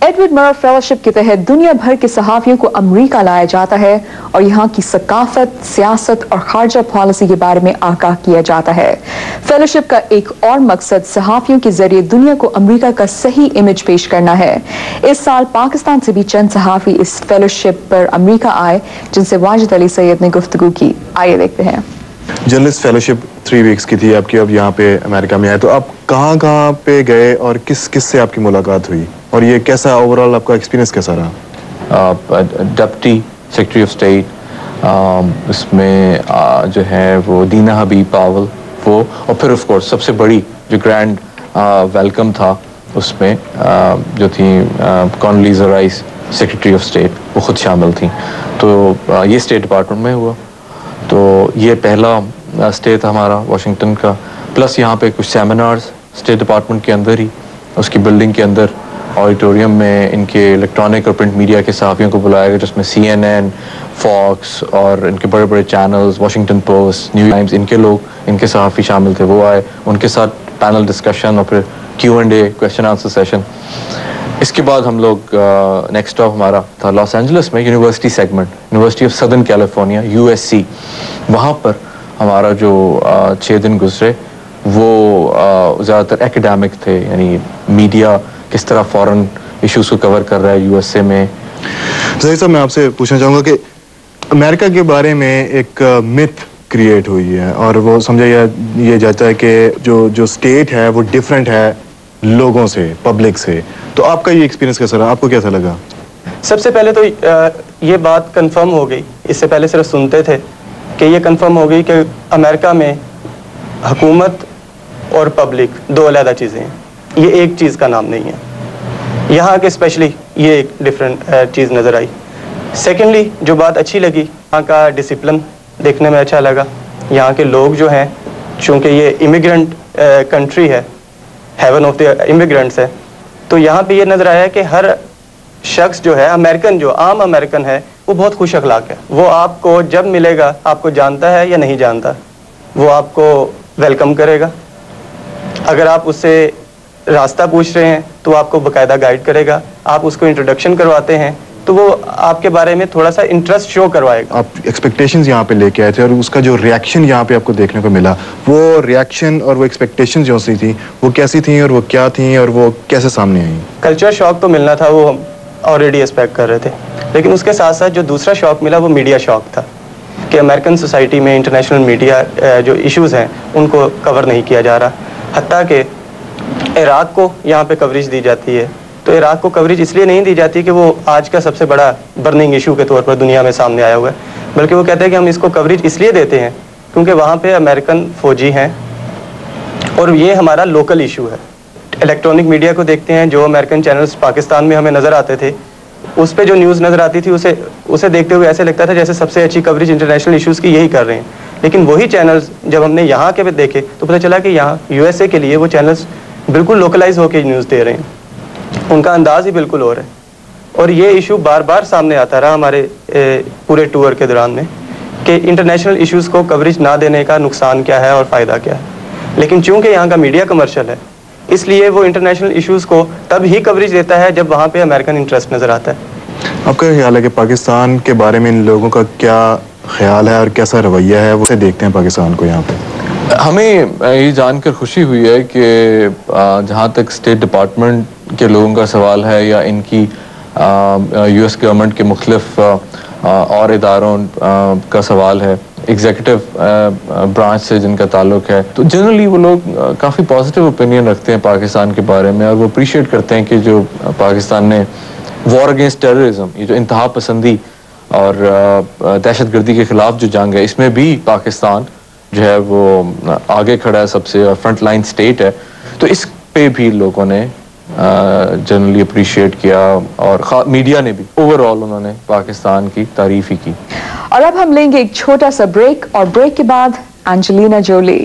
Edward मर्र fellowship के तहत दुनिया भर के सहाफ़ियों को अमरीका लाया जाता है और यहाँ की सकाफत, सियासत और खारजा पॉलिसी के बारे में आगाह किया जाता है। फेलोशिप का एक और मकसद सहाफ़ियों के जरिए दुनिया को अमरीका का सही इमेज पेश करना है। इस साल पाकिस्तान से भी चंद सहाफ़ी इस फेलोशिप पर अमरीका आए, जिनसे वाजिद अली सैयद ने गुफ्तगू की। आइए देखते हैं। जर्नलिस्ट फेलोशिप 3 वीक्स की थी आपकी, अब यहाँ पे अमेरिका में आए, तो आप कहाँ पे गए और किस से आपकी मुलाकात हुई, और ये कैसा ओवरऑल आपका एक्सपीरियंस कैसा रहा? डिप्टी सेक्रेटरी ऑफ स्टेट, इसमें जो है वो दीना हबीब पावल, वो, और फिर ऑफ कोर्स सबसे बड़ी जो ग्रैंड वेलकम था उसमें जो थी कॉन्डोलीज़ा राइस, सेक्रेटरी ऑफ स्टेट, वो खुद शामिल थी। तो ये स्टेट डिपार्टमेंट में हुआ। तो ये पहला स्टे था हमारा वाशिंगटन का, प्लस यहाँ पे कुछ सेमिनार्स स्टेट डिपार्टमेंट के अंदर ही, उसकी बिल्डिंग के अंदर ऑडिटोरियम में इनके इलेक्ट्रॉनिक और प्रिंट मीडिया के सहाफ़ियों को बुलाया गया, जिसमें CNN, फॉक्स और इनके बड़े बड़े channels, Washington post, new times, इनके लोग, इनके सहाफ़ी शामिल थे, वो आए, उनके साथ पैनल डिस्कशन और फिर Q&A, क्वेश्चन आंसर सेशन। इसके बाद हम लोग नेक्स्ट स्टॉप हमारा था लॉस एंजलिस में, university segment, university of southern California, USC। वहाँ पर हमारा जो 6 दिन गुजरे वो ज़्यादातर एकेडमिक थे, यानी मीडिया किस तरह फॉरेन इश्यूज़ को कवर कर रहा है USA में। ज़हीर साहब, मैं आपसे पूछना चाहूँगा कि अमेरिका के बारे में एक मिथ क्रिएट हुई है, और वो समझा ये जाता है कि जो स्टेट है वो डिफरेंट है लोगों से, पब्लिक से। तो आपका ये एक्सपीरियंस कैसा रहा, आपको कैसा लगा? सबसे पहले तो ये बात कंफर्म हो गई, इससे पहले सिर्फ सुनते थे, कि ये कंफर्म हो गई कि अमेरिका में हुकूमत और पब्लिक 2 अलग चीज़ें हैं, ये एक चीज़ का नाम नहीं है। यहाँ के स्पेशली ये एक डिफरेंट चीज़ नज़र आई। सेकेंडली जो बात अच्छी लगी, यहाँ का डिसिप्लिन देखने में अच्छा लगा। यहाँ के लोग जो हैं, चूँकि ये इमिग्रेंट कंट्री है, हेवन ऑफ द इमिग्रेंट्स है, तो यहाँ पे ये नज़र आया कि हर शख्स जो है, अमेरिकन जो आम अमेरिकन है, वो बहुत खुश अखलाक है। वो आपको जब मिलेगा, आपको जानता है या नहीं जानता, वो आपको वेलकम करेगा। अगर आप उससे रास्ता पूछ रहे हैं तो आपको बाकायदा गाइड करेगा। आप उसको इंट्रोडक्शन करवाते हैं तो वो आपके बारे में थोड़ा सा इंटरेस्ट शो करवाएगा। आप एक्सपेक्टेशंस यहाँ पे लेके आए थे, और उसका जो रिएक्शन यहाँ पे आपको देखने को मिला, वो रिएक्शन और वो एक्सपेक्टेशंस जो सी थी, वो कैसी थी और वो क्या थी और वो कैसे सामने आई? कल्चर शॉक तो मिलना था, वो हम ऑलरेडी एक्सपेक्ट कर रहे थे, लेकिन उसके साथ साथ जो दूसरा शॉक मिला वो मीडिया शॉक था, कि अमेरिकन सोसाइटी में इंटरनेशनल मीडिया जो इश्यूज़ हैं उनको कवर नहीं किया जा रहा। हत्ता कि इराक़ को यहाँ पे कवरेज दी जाती है, तो इराक़ को कवरेज इसलिए नहीं दी जाती कि वो आज का सबसे बड़ा बर्निंग इशू के तौर पर दुनिया में सामने आया हुआ है, बल्कि वो कहते हैं कि हम इसको कवरेज इसलिए देते हैं क्योंकि वहाँ पे अमेरिकन फ़ौजी हैं और ये हमारा लोकल इशू है। इलेक्ट्रॉनिक मीडिया को देखते हैं, जो अमेरिकन चैनल्स पाकिस्तान में हमें नज़र आते थे, उस पर जो न्यूज़ नज़र आती थी, उसे देखते हुए ऐसे लगता था जैसे सबसे अच्छी कवरेज इंटरनेशनल इश्यूज़ की यही कर रहे हैं। लेकिन वही चैनल्स जब हमने यहाँ के भी देखे तो पता चला कि यहाँ USA के लिए वो चैनल्स बिल्कुल लोकलाइज होकर न्यूज़ दे रहे हैं, उनका अंदाज ही बिल्कुल और है। और ये इशू बार बार सामने आता रहा हमारे पूरे टूर के दौरान में, कि इंटरनेशनल इश्यूज़ को कवरेज ना देने का नुकसान क्या है और फ़ायदा क्या है। लेकिन चूँकि यहाँ का मीडिया कमर्शियल है, इसलिए वो इंटरनेशनल इश्यूज़ को तब ही कवरेज देता है जब वहाँ पे अमेरिकन इंटरेस्ट नज़र आता है। आपका ख्याल है कि पाकिस्तान के बारे में इन लोगों का क्या ख्याल है और कैसा रवैया है, वो से देखते हैं पाकिस्तान को यहाँ पे? हमें ये जानकर खुशी हुई है कि जहाँ तक स्टेट डिपार्टमेंट के लोगों का सवाल है या इनकी US गवर्नमेंट के मुख्तलिफ और इदारों का सवाल है, एग्जीक्यूटिव ब्रांच से जिनका ताल्लुक है, तो जनरली वो लोग काफ़ी पॉजिटिव ओपिनियन रखते हैं पाकिस्तान के बारे में, और वो अप्रिशिएट करते हैं कि जो पाकिस्तान ने वॉर अगेंस्ट टेररिज्म, ये जो इंतहा पसंदी और दहशतगर्दी के ख़िलाफ़ जो जंग है, इसमें भी पाकिस्तान जो है वो आगे खड़ा है सबसे, और फ्रंट लाइन स्टेट है। तो इस पे भी लोगों ने जनरली अप्रिशिएट किया, और मीडिया ने भी ओवरऑल उन्होंने पाकिस्तान की तारीफ ही की। और अब हम लेंगे एक छोटा सा ब्रेक, और ब्रेक के बाद एंजेलिना जोली।